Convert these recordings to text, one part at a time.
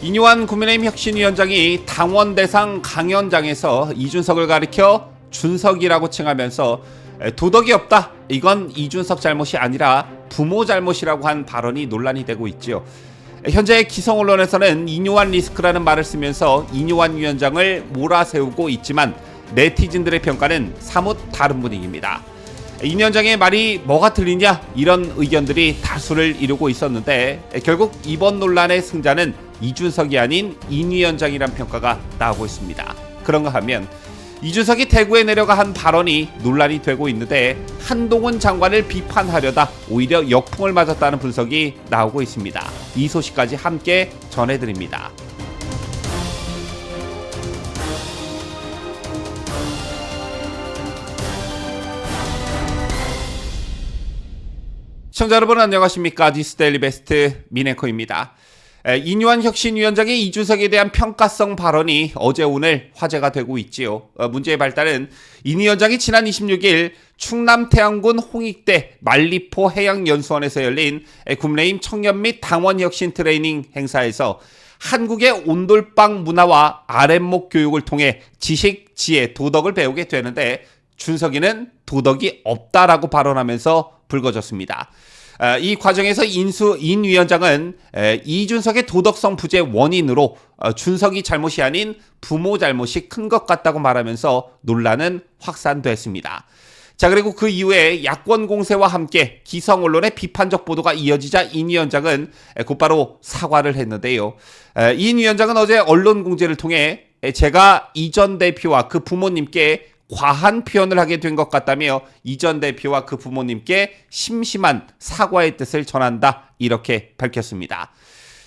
이뇨한 국민의힘 혁신위원장이 당원 대상 강연장에서 이준석을 가리켜 준석이라고 칭하면서 도덕이 없다. 이건 이준석 잘못이 아니라 부모 잘못이라고 한 발언이 논란이 되고 있지요. 현재 기성 언론에서는 이뇨한 리스크라는 말을 쓰면서 이뇨한 위원장을 몰아세우고 있지만 네티즌들의 평가는 사뭇 다른 분위기입니다. 이 위원장의 말이 뭐가 틀리냐 이런 의견들이 다수를 이루고 있었는데 결국 이번 논란의 승자는 이준석이 아닌 이 위원장이란 평가가 나오고 있습니다. 그런가 하면 이준석이 대구에 내려가 한 발언이 논란이 되고 있는데 한동훈 장관을 비판하려다 오히려 역풍을 맞았다는 분석이 나오고 있습니다. 이 소식까지 함께 전해드립니다. 시청자 여러분 안녕하십니까? 디스데일리 베스트 민앵커입니다. 이뇨한 혁신위원장의 이준석에 대한 평가성 발언이 어제 오늘 화제가 되고 있지요. 문제의 발단은 이 위원장이 지난 26일 충남 태안군 홍익대 만리포 해양연수원에서 열린 국민의힘 청년 및 당원 혁신 트레이닝 행사에서 한국의 온돌방 문화와 아랫목 교육을 통해 지식, 지혜, 도덕을 배우게 되는데 준석이는 도덕이 없다라고 발언하면서 불거졌습니다. 이 과정에서 인 위원장은 이준석의 도덕성 부재 원인으로 준석이 잘못이 아닌 부모 잘못이 큰 것 같다고 말하면서 논란은 확산됐습니다. 자, 그리고 그 이후에 야권 공세와 함께 기성 언론의 비판적 보도가 이어지자 인 위원장은 곧바로 사과를 했는데요. 인 위원장은 어제 언론 공개를 통해 제가 이 전 대표와 그 부모님께 과한 표현을 하게 된 것 같다며 이 전 대표와 그 부모님께 심심한 사과의 뜻을 전한다 이렇게 밝혔습니다.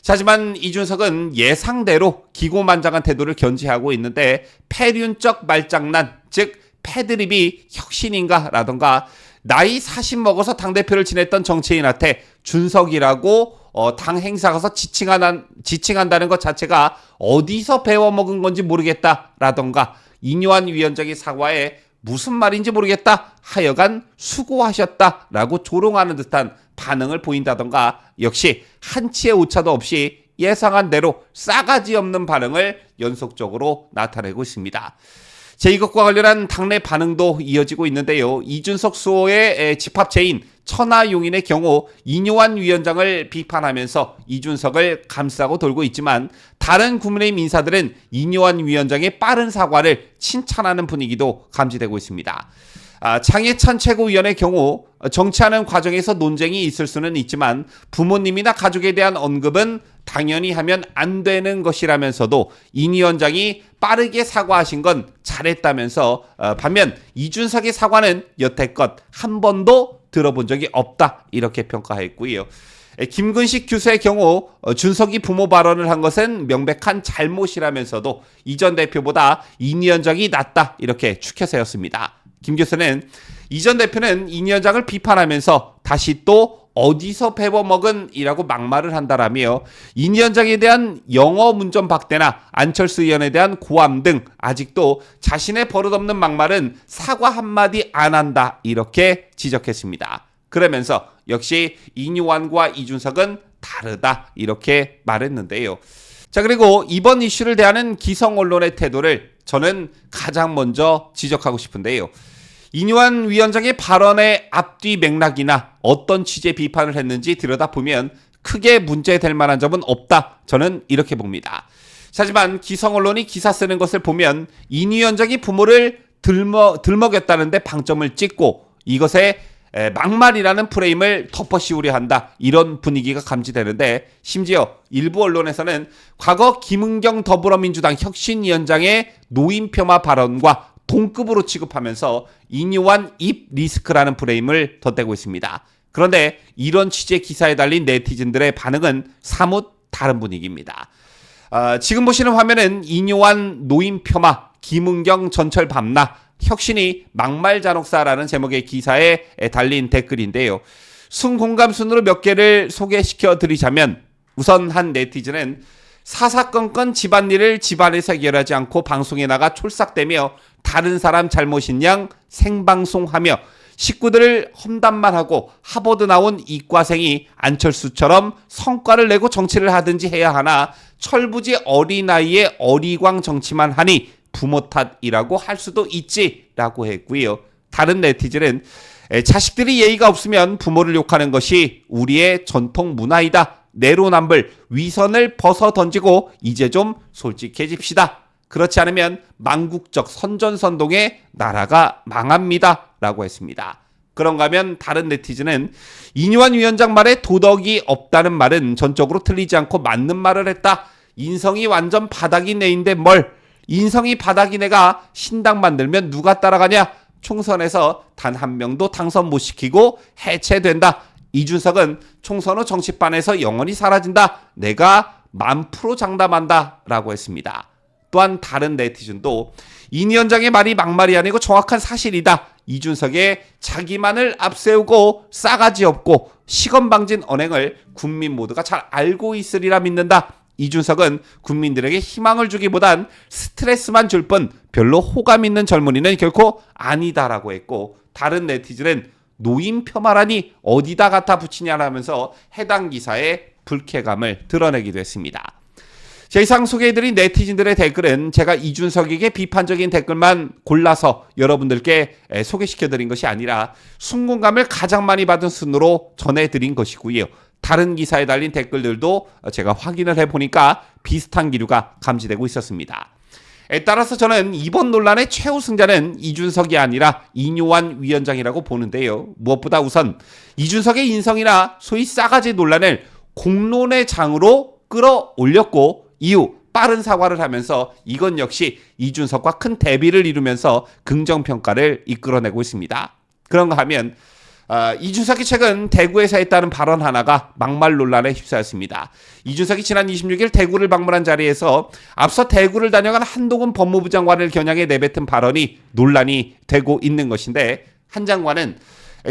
하지만 이준석은 예상대로 기고만장한 태도를 견지하고 있는데 패륜적 말장난 즉 패드립이 혁신인가 라던가 나이 40 먹어서 당대표를 지냈던 정치인한테 준석이라고 당 행사 가서 지칭한다는 것 자체가 어디서 배워먹은 건지 모르겠다 라던가 이뇨한 위원장의 사과에 무슨 말인지 모르겠다 하여간 수고하셨다라고 조롱하는 듯한 반응을 보인다던가 역시 한치의 오차도 없이 예상한 대로 싸가지 없는 반응을 연속적으로 나타내고 있습니다. 이것과 관련한 당내 반응도 이어지고 있는데요. 이준석 수호의 집합체인 천하용인의 경우 이뇨한 위원장을 비판하면서 이준석을 감싸고 돌고 있지만 다른 국민의힘 인사들은 이뇨한 위원장의 빠른 사과를 칭찬하는 분위기도 감지되고 있습니다. 장해찬 최고위원의 경우 정치하는 과정에서 논쟁이 있을 수는 있지만 부모님이나 가족에 대한 언급은 당연히 하면 안 되는 것이라면서도 이 위원장이 빠르게 사과하신 건 잘했다면서 반면 이준석의 사과는 여태껏 한 번도 들어본 적이 없다 이렇게 평가했고요. 김근식 교수의 경우 준석이 부모 발언을 한 것은 명백한 잘못이라면서도 이 전 대표보다 이 위원장이 낫다 이렇게 추켜 세웠습니다. 김 교수는 이 전 대표는 이 위원장을 비판하면서 다시 또 어디서 배워먹은 이라고 막말을 한다라며 이 위원장에 대한 영어 문전 박대나 안철수 의원에 대한 고함 등 아직도 자신의 버릇없는 막말은 사과 한마디 안 한다 이렇게 지적했습니다. 그러면서 역시 이뇨한과 이준석은 다르다 이렇게 말했는데요. 자, 그리고 이번 이슈를 대하는 기성 언론의 태도를 저는 가장 먼저 지적하고 싶은데요. 이뇨한 위원장의 발언의 앞뒤 맥락이나 어떤 취재 비판을 했는지 들여다보면 크게 문제될 만한 점은 없다. 저는 이렇게 봅니다. 하지만 기성 언론이 기사 쓰는 것을 보면 이 위원장이 부모를 들먹였다는데 방점을 찍고 이것에 막말이라는 프레임을 덮어씌우려 한다. 이런 분위기가 감지되는데 심지어 일부 언론에서는 과거 김은경 더불어민주당 혁신위원장의 노인 폄하 발언과 동급으로 취급하면서 이뇨한 입 리스크라는 프레임을 덧대고 있습니다. 그런데 이런 취재 기사에 달린 네티즌들의 반응은 사뭇 다른 분위기입니다. 지금 보시는 화면은 이뇨한 노인 폄하, 김은경 전철 밤나, 혁신이 막말 잔혹사라는 제목의 기사에 달린 댓글인데요. 순공감 순으로 몇 개를 소개시켜 드리자면 우선 한 네티즌은 사사건건 집안일을 집안에서 해결하지 않고 방송에 나가 촐싹대며 다른 사람 잘못인 양 생방송하며 식구들을 험담만 하고 하버드 나온 이과생이 안철수처럼 성과를 내고 정치를 하든지 해야 하나 철부지 어린 나이에 어리광 정치만 하니 부모 탓이라고 할 수도 있지라고 했고요. 다른 네티즌은 자식들이 예의가 없으면 부모를 욕하는 것이 우리의 전통 문화이다. 내로남불 위선을 벗어 던지고 이제 좀 솔직해집시다. 그렇지 않으면 망국적 선전선동의 나라가 망합니다. 라고 했습니다. 그런가 하면 다른 네티즌은 이뇨한 위원장 말에 도덕이 없다는 말은 전적으로 틀리지 않고 맞는 말을 했다. 인성이 완전 바닥인 애인데 뭘. 인성이 바닥인 애가 신당 만들면 누가 따라가냐. 총선에서 단 한 명도 당선 못 시키고 해체된다. 이준석은 총선 후 정치판에서 영원히 사라진다. 내가 1000% 장담한다. 라고 했습니다. 또한 다른 네티즌도 이 위원장의 말이 막말이 아니고 정확한 사실이다. 이준석의 자기만을 앞세우고 싸가지 없고 시건방진 언행을 국민 모두가 잘 알고 있으리라 믿는다. 이준석은 국민들에게 희망을 주기보단 스트레스만 줄 뿐 별로 호감 있는 젊은이는 결코 아니다라고 했고, 다른 네티즌은 노인 폄하라니 어디다 갖다 붙이냐라면서 해당 기사의 불쾌감을 드러내기도 했습니다. 자, 이상 소개해드린 네티즌들의 댓글은 제가 이준석에게 비판적인 댓글만 골라서 여러분들께 소개시켜드린 것이 아니라 순공감을 가장 많이 받은 순으로 전해드린 것이고요. 다른 기사에 달린 댓글들도 제가 확인을 해보니까 비슷한 기류가 감지되고 있었습니다. 따라서 저는 이번 논란의 최우승자는 이준석이 아니라 이뇨한 위원장이라고 보는데요. 무엇보다 우선 이준석의 인성이나 소위 싸가지 논란을 공론의 장으로 끌어올렸고, 이후 빠른 사과를 하면서 이건 역시 이준석과 큰 대비를 이루면서 긍정평가를 이끌어내고 있습니다. 그런가 하면 이준석이 최근 대구에서 했다는 발언 하나가 막말 논란에 휩싸였습니다. 이준석이 지난 26일 대구를 방문한 자리에서 앞서 대구를 다녀간 한동훈 법무부 장관을 겨냥해 내뱉은 발언이 논란이 되고 있는 것인데, 한 장관은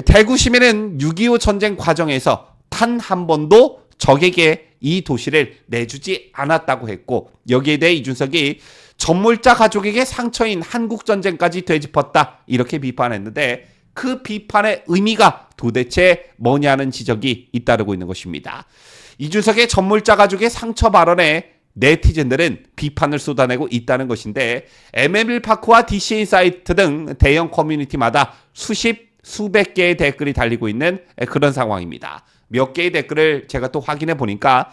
대구 시민은 6.25 전쟁 과정에서 단 한 번도 적에게 이 도시를 내주지 않았다고 했고, 여기에 대해 이준석이 전몰자 가족에게 상처인 한국전쟁까지 되짚었다 이렇게 비판했는데, 그 비판의 의미가 도대체 뭐냐는 지적이 잇따르고 있는 것입니다. 이준석의 전몰자 가족의 상처 발언에 네티즌들은 비판을 쏟아내고 있다는 것인데, MM일파크와 DC인 사이트 등 대형 커뮤니티마다 수백 개의 댓글이 달리고 있는 그런 상황입니다. 몇 개의 댓글을 제가 또 확인해 보니까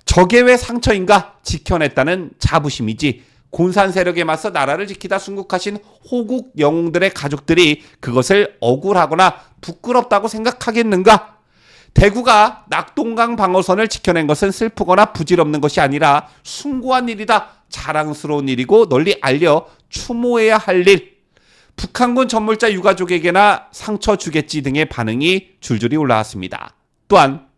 저게 왜 상처인가 지켜냈다는 자부심이지, 곤산 세력에 맞서 나라를 지키다 순국하신 호국 영웅들의 가족들이 그것을 억울하거나 부끄럽다고 생각하겠는가? 대구가 낙동강 방어선을 지켜낸 것은 슬프거나 부질없는 것이 아니라 숭고한 일이다. 자랑스러운 일이고 널리 알려 추모해야 할 일. 북한군 전몰자 유가족에게나 상처 주겠지 등의 반응이 줄줄이 올라왔습니다. 또한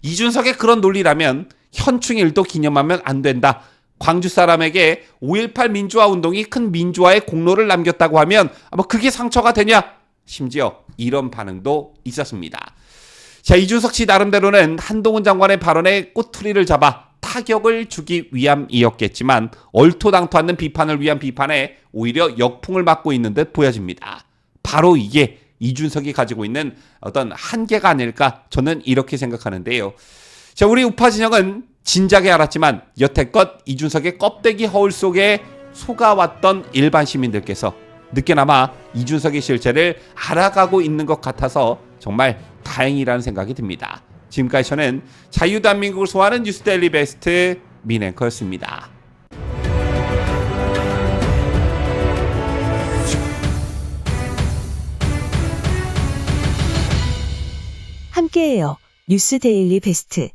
이준석의 그런 논리라면 현충일도 기념하면 안 된다. 광주 사람에게 5.18 민주화 운동이 큰 민주화의 공로를 남겼다고 하면 그게 상처가 되냐? 심지어 이런 반응도 있었습니다. 자, 이준석 씨 나름대로는 한동훈 장관의 발언에 꼬투리를 잡아 타격을 주기 위함이었겠지만 얼토당토 않는 비판을 위한 비판에 오히려 역풍을 맞고 있는 듯 보여집니다. 바로 이게 이준석이 가지고 있는 어떤 한계가 아닐까, 저는 이렇게 생각하는데요. 자, 우리 우파 진영은 진작에 알았지만 여태껏 이준석의 껍데기 허울 속에 속아왔던 일반 시민들께서 늦게나마 이준석의 실체를 알아가고 있는 것 같아서 정말 다행이라는 생각이 듭니다. 지금까지 저는 자유대한민국을 소화하는 뉴스데일리 베스트 민앵커였습니다. 함께해요. 뉴스데일리 베스트.